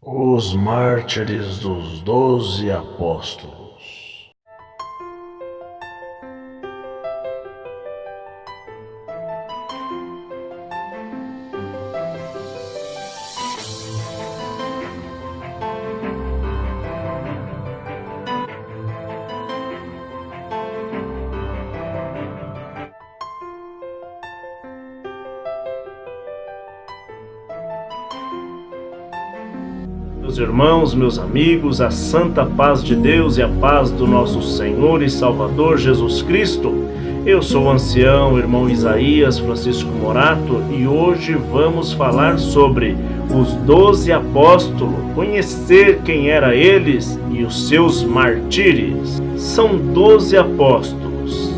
Os mártires dos 12 apóstolos. Meus irmãos, meus amigos, a santa paz de Deus e a paz do nosso Senhor e Salvador Jesus Cristo. Eu sou o ancião, irmão Isaías Francisco Morato, e hoje vamos falar sobre os 12 apóstolos, conhecer quem eram eles e os seus martírios. São 12 apóstolos,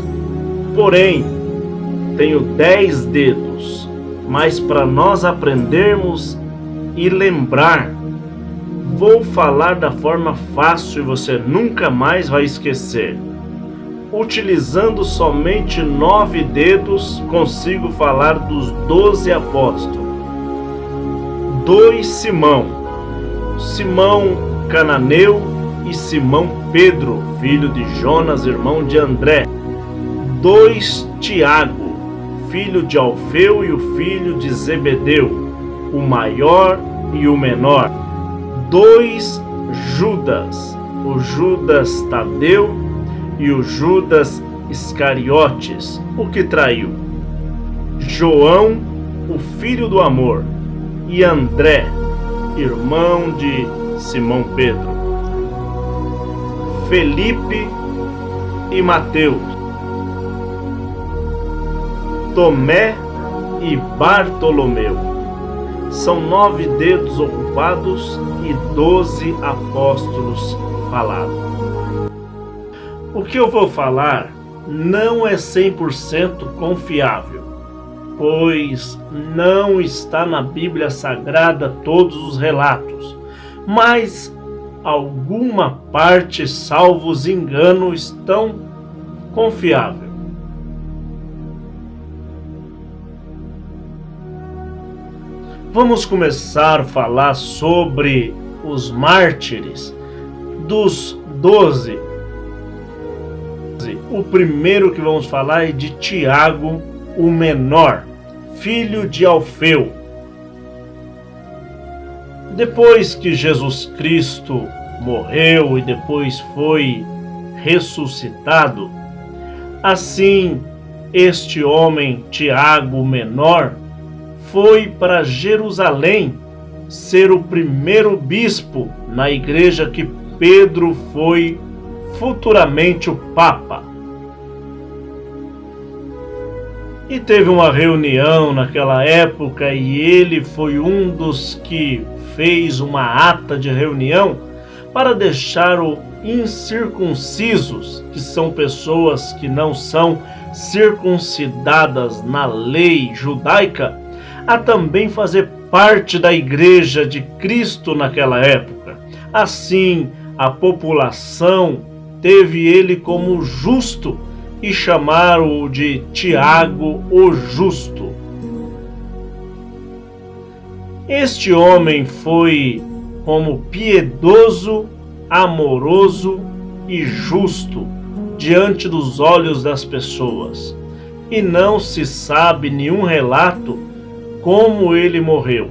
porém, tenho 10 dedos, mas para nós aprendermos e lembrar, vou falar da forma fácil e você nunca mais vai esquecer. Utilizando somente 9 dedos, consigo falar dos 12 apóstolos. 2 Simão, Simão Cananeu e Simão Pedro, filho de Jonas, irmão de André. 2 Tiago, filho de Alfeu e o filho de Zebedeu, o maior e o menor. 2 Judas, o Judas Tadeu e o Judas Iscariotes, o que traiu. João, o filho do amor, e André, irmão de Simão Pedro. Felipe e Mateus. Tomé e Bartolomeu. São 9 dedos ocupados e 12 apóstolos falados. O que eu vou falar não é 100% confiável, pois não está na Bíblia Sagrada todos os relatos, mas alguma parte, salvo os enganos, estão confiáveis. Vamos começar a falar sobre os mártires dos 12. O primeiro que vamos falar é de Tiago, o menor, filho de Alfeu. Depois que Jesus Cristo morreu e depois foi ressuscitado, assim este homem, Tiago, o menor, foi para Jerusalém ser o primeiro bispo na igreja que Pedro foi futuramente o Papa. E teve uma reunião naquela época e ele foi um dos que fez uma ata de reunião para deixar os incircuncisos, que são pessoas que não são circuncidadas na lei judaica, a também fazer parte da igreja de Cristo naquela época. Assim, a população teve ele como justo e chamaram-o de Tiago o Justo. Este homem foi como piedoso, amoroso e justo diante dos olhos das pessoas, e não se sabe nenhum relato como ele morreu.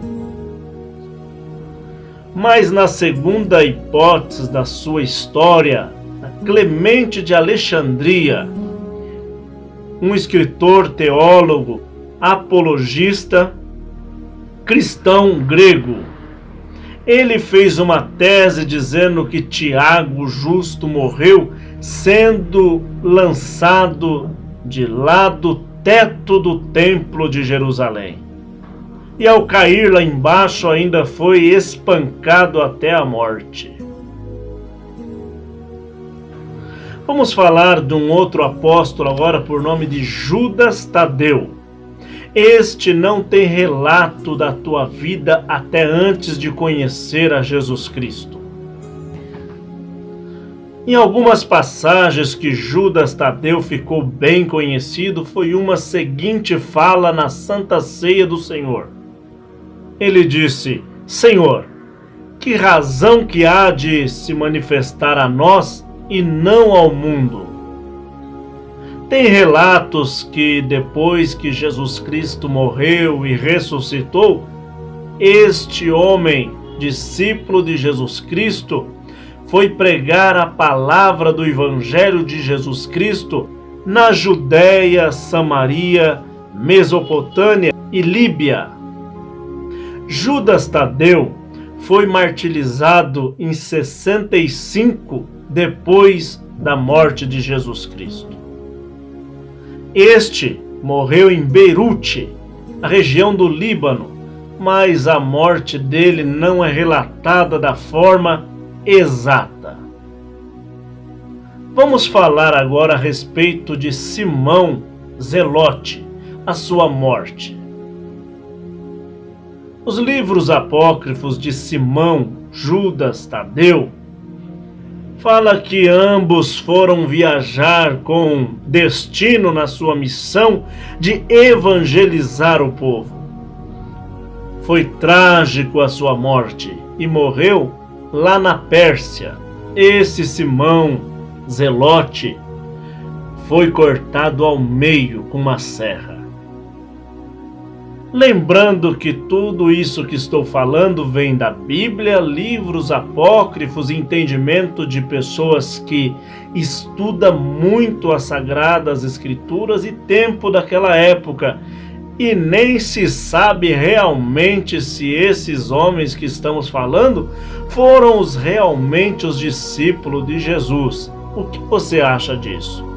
Mas na segunda hipótese da sua história, Clemente de Alexandria, um escritor, teólogo, apologista, cristão grego, ele fez uma tese dizendo que Tiago Justo morreu sendo lançado de lá do teto do templo de Jerusalém. E ao cair lá embaixo ainda foi espancado até a morte. Vamos falar de um outro apóstolo agora por nome de Judas Tadeu. Este não tem relato da tua vida até antes de conhecer a Jesus Cristo. Em algumas passagens que Judas Tadeu ficou bem conhecido, foi uma seguinte fala na Santa Ceia do Senhor. Ele disse: Senhor, Que razão que há de se manifestar a nós e não ao mundo? Tem relatos que depois que Jesus Cristo morreu e ressuscitou, este homem, discípulo de Jesus Cristo, foi pregar a palavra do Evangelho de Jesus Cristo na Judéia, Samaria, Mesopotâmia e Líbia. Judas Tadeu foi martirizado em 65 depois da morte de Jesus Cristo. Este morreu em Beirute, a região do Líbano, mas a morte dele não é relatada da forma exata. Vamos falar agora a respeito de Simão Zelote, a sua morte. Os livros apócrifos de Simão, Judas, Tadeu, fala que ambos foram viajar com destino na sua missão de evangelizar o povo. Foi trágico a sua morte e morreu lá na Pérsia. Esse Simão Zelote foi cortado ao meio com uma serra. Lembrando que tudo isso que estou falando vem da Bíblia, livros apócrifos, entendimento de pessoas que estudam muito as Sagradas Escrituras e tempo daquela época. E nem se sabe realmente se esses homens que estamos falando foram realmente os discípulos de Jesus. O que você acha disso?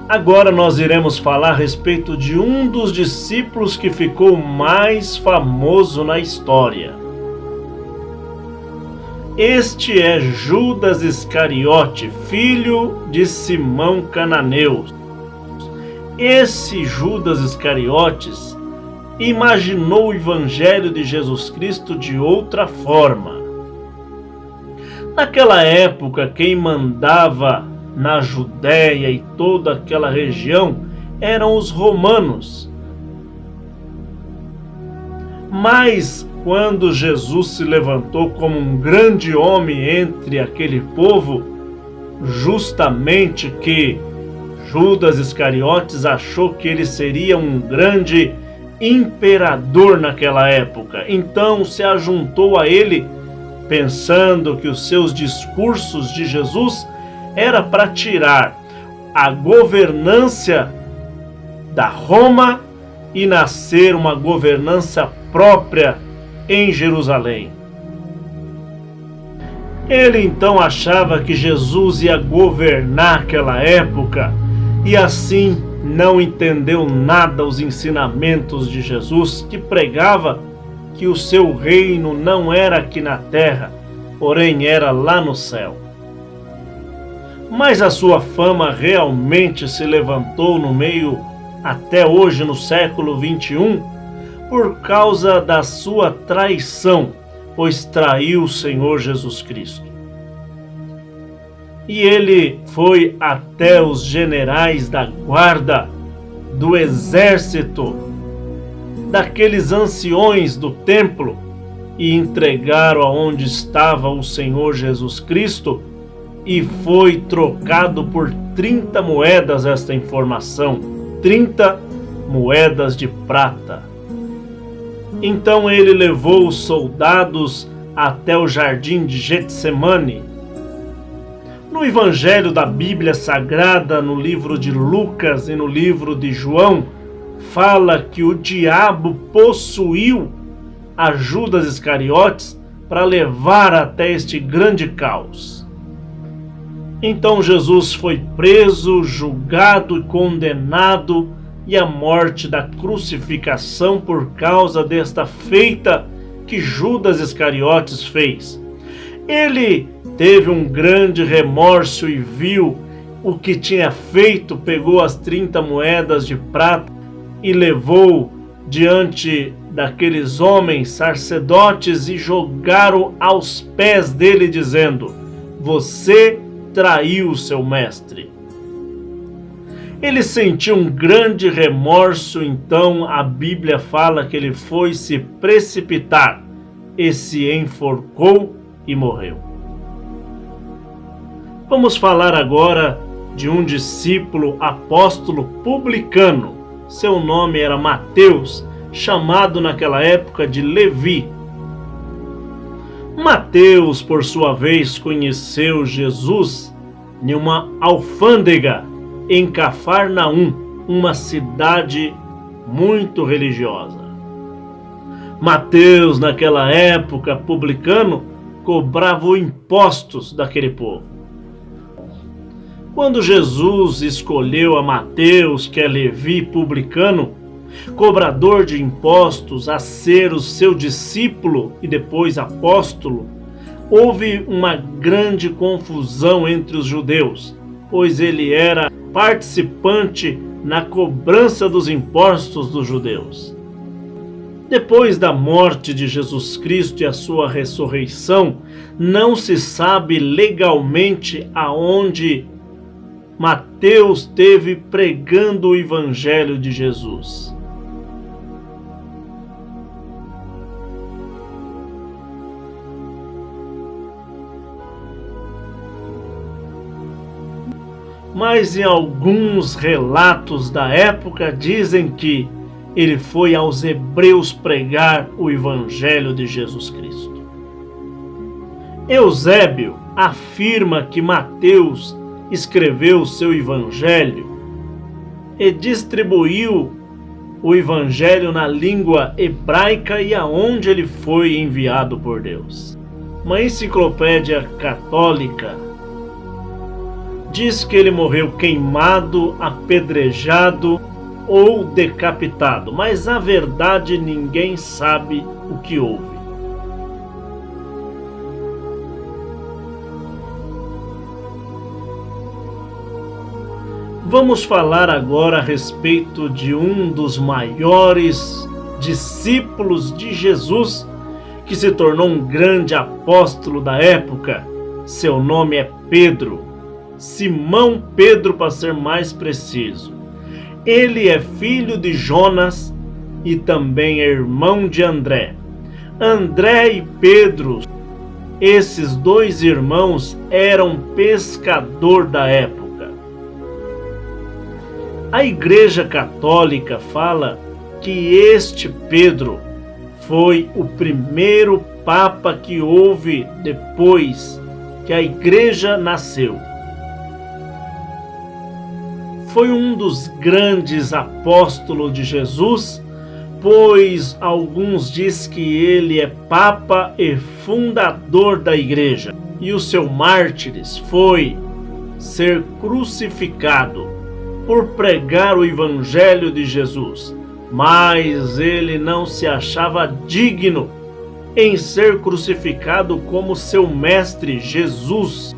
Agora nós iremos falar a respeito de um dos discípulos que ficou mais famoso na história. Este é Judas Iscariote, filho de Simão Cananeu. Esse Judas Iscariotes imaginou o Evangelho de Jesus Cristo de outra forma. Naquela época, quem mandava na Judéia e toda aquela região eram os romanos. Mas quando Jesus se levantou como um grande homem entre aquele povo, justamente que Judas Iscariotes achou que ele seria um grande imperador naquela época. Então se ajuntou a ele, pensando que os seus discursos de Jesus era para tirar a governância da Roma e nascer uma governança própria em Jerusalém. Ele então achava que Jesus ia governar aquela época e assim não entendeu nada os ensinamentos de Jesus, que pregava que o seu reino não era aqui na terra, porém era lá no céu. Mas a sua fama realmente se levantou no meio, até hoje no século 21, por causa da sua traição, pois traiu o Senhor Jesus Cristo. E ele foi até os generais da guarda, do exército, daqueles anciões do templo, e entregaram aonde estava o Senhor Jesus Cristo, e foi trocado por 30 moedas esta informação, 30 moedas de prata. Então ele levou os soldados até o jardim de Getsemane. No Evangelho da Bíblia Sagrada, no livro de Lucas e no livro de João, fala que o diabo possuiu a Judas Iscariotes para levar até este grande caos. Então Jesus foi preso, julgado e condenado, e a morte da crucificação por causa desta feita que Judas Iscariotes fez. Ele teve um grande remorso e viu o que tinha feito, pegou as 30 moedas de prata e levou diante daqueles homens sacerdotes e jogaram aos pés dele, dizendo: você traiu seu mestre. Ele sentiu um grande remorso, então a Bíblia fala que ele foi se precipitar e se enforcou e morreu. Vamos falar agora de um discípulo apóstolo publicano. Seu nome era Mateus, chamado naquela época de Levi. Mateus, por sua vez, conheceu Jesus em uma alfândega em Cafarnaum, uma cidade muito religiosa. Mateus, naquela época, publicano, cobrava os impostos daquele povo. Quando Jesus escolheu a Mateus, que é Levi, publicano, cobrador de impostos, a ser o seu discípulo e depois apóstolo, houve uma grande confusão entre os judeus, pois ele era participante na cobrança dos impostos dos judeus. Depois da morte de Jesus Cristo e a sua ressurreição, não se sabe legalmente aonde Mateus esteve pregando o Evangelho de Jesus. Mas em alguns relatos da época dizem que ele foi aos hebreus pregar o Evangelho de Jesus Cristo. Eusébio afirma que Mateus escreveu o seu Evangelho e distribuiu o Evangelho na língua hebraica e aonde ele foi enviado por Deus. Uma enciclopédia católica diz que ele morreu queimado, apedrejado ou decapitado, mas a verdade ninguém sabe o que houve. Vamos falar agora a respeito de um dos maiores discípulos de Jesus, que se tornou um grande apóstolo da época. Seu nome é Pedro, Simão Pedro, para ser mais preciso. Ele é filho de Jonas e também é irmão de André. André e Pedro, esses dois irmãos, eram pescadores da época. A Igreja Católica fala que este Pedro foi o primeiro Papa que houve depois que a Igreja nasceu. Foi um dos grandes apóstolos de Jesus, pois alguns dizem que ele é Papa e fundador da Igreja. E o seu mártires foi ser crucificado por pregar o Evangelho de Jesus, mas ele não se achava digno em ser crucificado como seu mestre Jesus.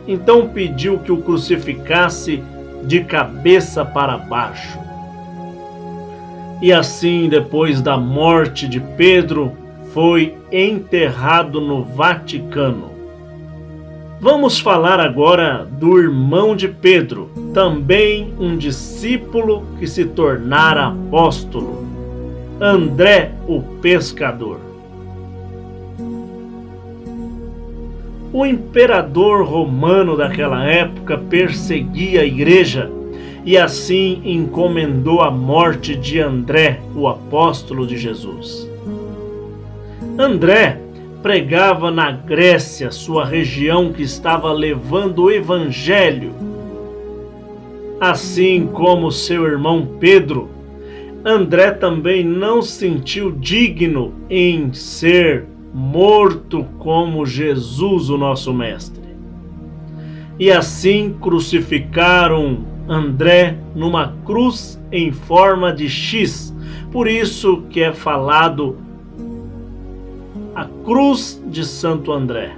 Então pediu que o crucificasse de cabeça para baixo. E assim, depois da morte de Pedro, foi enterrado no Vaticano. Vamos falar agora do irmão de Pedro, também um discípulo que se tornara apóstolo, André, o pescador. O imperador romano daquela época perseguia a igreja e assim encomendou a morte de André, o apóstolo de Jesus. André pregava na Grécia, sua região, que estava levando o Evangelho. Assim como seu irmão Pedro, André também não se sentiu digno em ser morto como Jesus, o nosso mestre. E assim crucificaram André numa cruz em forma de X. Por isso que é falado a cruz de Santo André.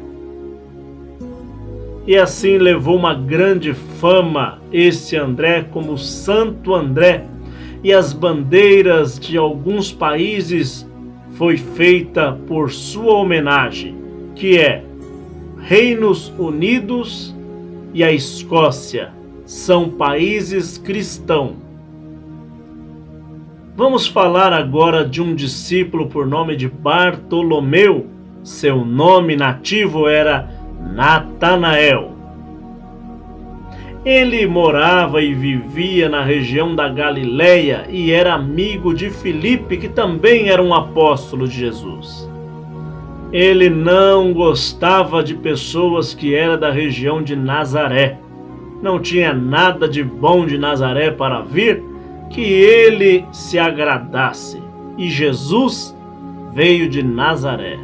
E assim levou uma grande fama esse André como Santo André, e as bandeiras de alguns países foi feita por sua homenagem, que é Reinos Unidos e a Escócia, são países cristãos. Vamos falar agora de um discípulo por nome de Bartolomeu. Seu nome nativo era Natanael. Ele morava e vivia na região da Galileia e era amigo de Filipe, que também era um apóstolo de Jesus. Ele não gostava de pessoas que eram da região de Nazaré. Não tinha nada de bom de Nazaré para vir que ele se agradasse. E Jesus veio de Nazaré.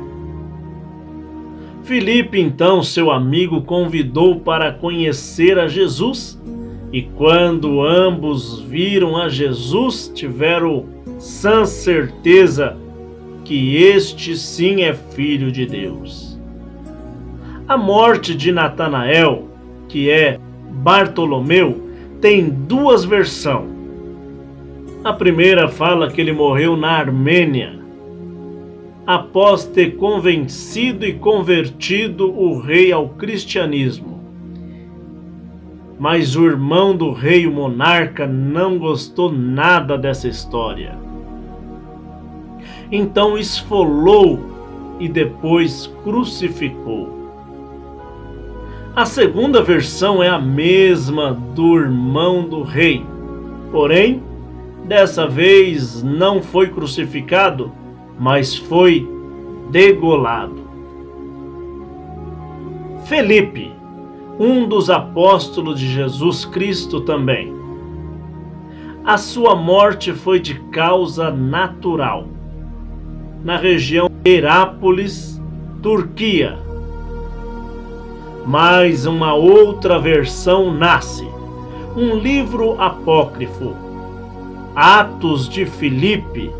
Filipe, então, seu amigo, convidou para conhecer a Jesus. E quando ambos viram a Jesus, tiveram sã certeza que este sim é filho de Deus. A morte de Natanael, que é Bartolomeu, tem duas versões. A primeira fala que ele morreu na Armênia, após ter convencido e convertido o rei ao cristianismo. Mas o irmão do rei, o monarca, não gostou nada dessa história. Então esfolou e depois crucificou. A segunda versão é a mesma do irmão do rei, porém, dessa vez não foi crucificado, mas foi degolado. Felipe, um dos apóstolos de Jesus Cristo também. A sua morte foi de causa natural, na região de Herápolis, Turquia. Mas uma outra versão nasce, um livro apócrifo, Atos de Filipe,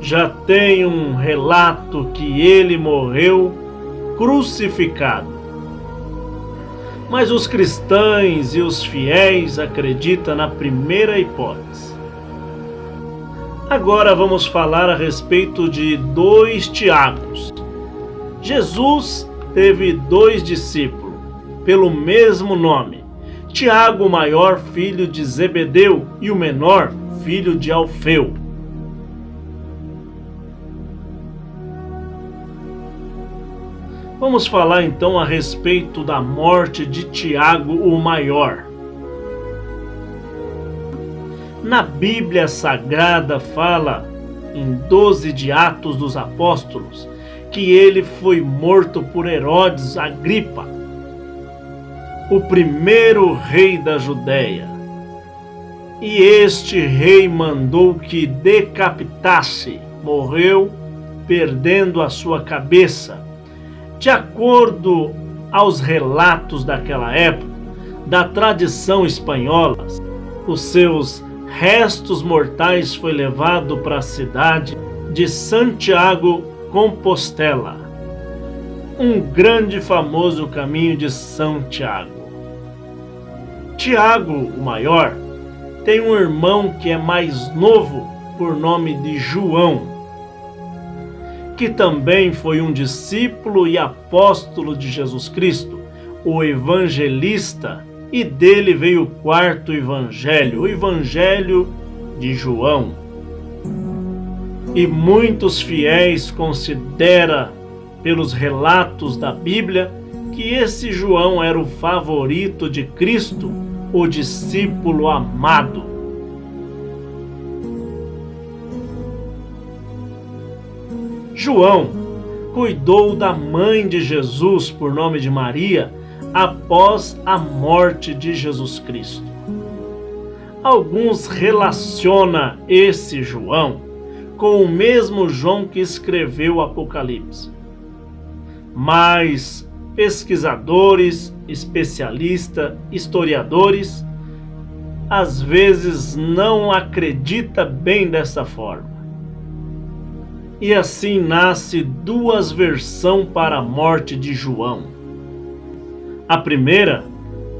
já tem um relato que ele morreu crucificado. Mas os cristãos e os fiéis acreditam na primeira hipótese. Agora vamos falar a respeito de 2 Tiagos. Jesus teve 2 discípulos, pelo mesmo nome. Tiago, o maior, filho de Zebedeu, e o menor, filho de Alfeu. Vamos falar então a respeito da morte de Tiago, o maior. Na Bíblia Sagrada fala, em 12 de Atos dos Apóstolos, que ele foi morto por Herodes Agripa, o primeiro rei da Judéia. E este rei mandou que decapitasse, morreu perdendo a sua cabeça. De acordo aos relatos daquela época, da tradição espanhola, os seus restos mortais foi levado para a cidade de Santiago Compostela, um grande e famoso caminho de São Tiago. Tiago, o maior, tem um irmão que é mais novo, por nome de João, que também foi um discípulo e apóstolo de Jesus Cristo, o evangelista, e dele veio o 4º evangelho, o Evangelho de João. E muitos fiéis consideram, pelos relatos da Bíblia, que esse João era o favorito de Cristo, o discípulo amado. João cuidou da mãe de Jesus, por nome de Maria, após a morte de Jesus Cristo. Alguns relacionam esse João com o mesmo João que escreveu o Apocalipse. Mas pesquisadores, especialistas, historiadores, às vezes não acreditam bem dessa forma. E assim nasce 2 versões para a morte de João. A primeira,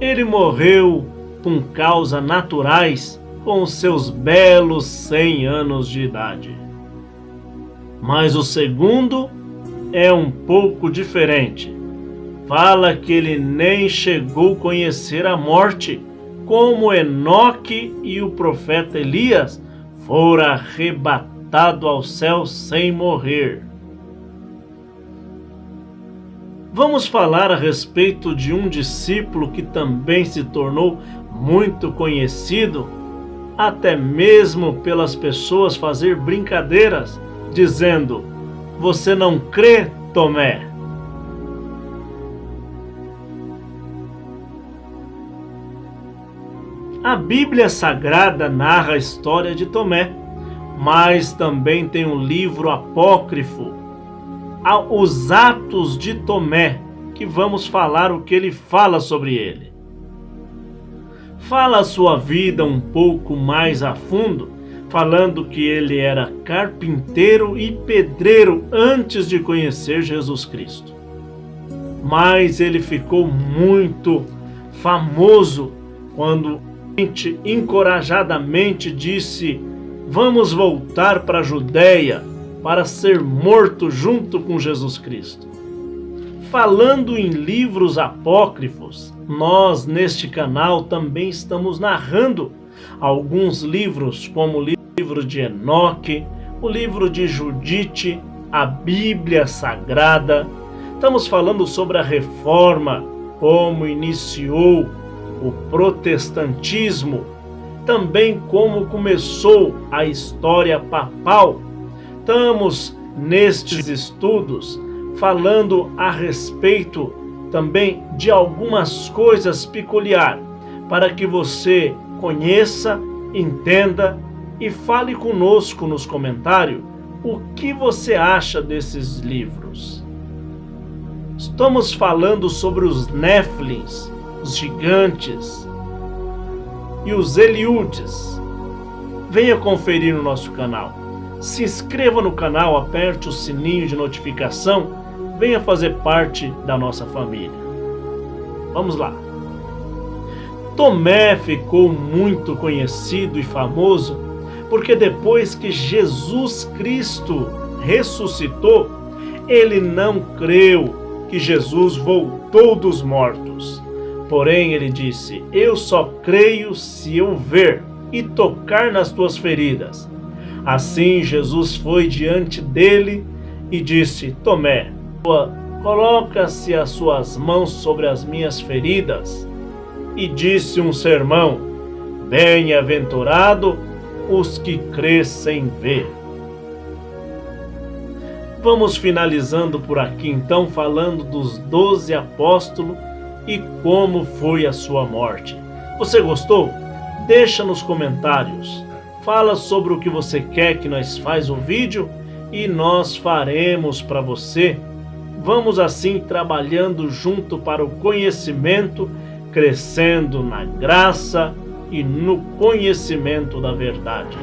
ele morreu por causas naturais com seus belos 100 anos de idade. Mas o segundo é um pouco diferente. Fala que ele nem chegou a conhecer a morte, como Enoque e o profeta Elias fora arrebatado ao céu sem morrer. Vamos falar a respeito de um discípulo que também se tornou muito conhecido, até mesmo pelas pessoas fazer brincadeiras, dizendo: "Você não crê, Tomé?" A Bíblia Sagrada narra a história de Tomé, mas também tem um livro apócrifo, Os Atos de Tomé, que vamos falar o que ele fala sobre ele. Fala a sua vida um pouco mais a fundo, falando que ele era carpinteiro e pedreiro antes de conhecer Jesus Cristo. Mas ele ficou muito famoso quando encorajadamente disse: "Vamos voltar para a Judéia para ser morto junto com Jesus Cristo." Falando em livros apócrifos, nós neste canal também estamos narrando alguns livros, como o livro de Enoque, o livro de Judite, a Bíblia Sagrada. Estamos falando sobre a Reforma, como iniciou o protestantismo, também como começou a história papal. Estamos nestes estudos falando a respeito também de algumas coisas peculiares, para que você conheça, entenda e fale conosco nos comentários o que você acha desses livros. Estamos falando sobre os Néfilins, os gigantes e os Eliudes. Venha conferir no nosso canal. Se inscreva no canal, aperte o sininho de notificação, venha fazer parte da nossa família. Vamos lá. Tomé ficou muito conhecido e famoso porque depois que Jesus Cristo ressuscitou, ele não creu que Jesus voltou dos mortos. Porém, ele disse: "Eu só creio se eu ver e tocar nas tuas feridas." Assim, Jesus foi diante dele e disse: "Tomé, coloca-se as suas mãos sobre as minhas feridas." E disse um sermão: "Bem-aventurado os que crê sem ver." Vamos finalizando por aqui então, falando dos 12 apóstolos e como foi a sua morte. Você gostou? Deixa nos comentários. Fala sobre o que você quer que nós faz o vídeo e nós faremos para você. Vamos assim trabalhando junto para o conhecimento, crescendo na graça e no conhecimento da verdade.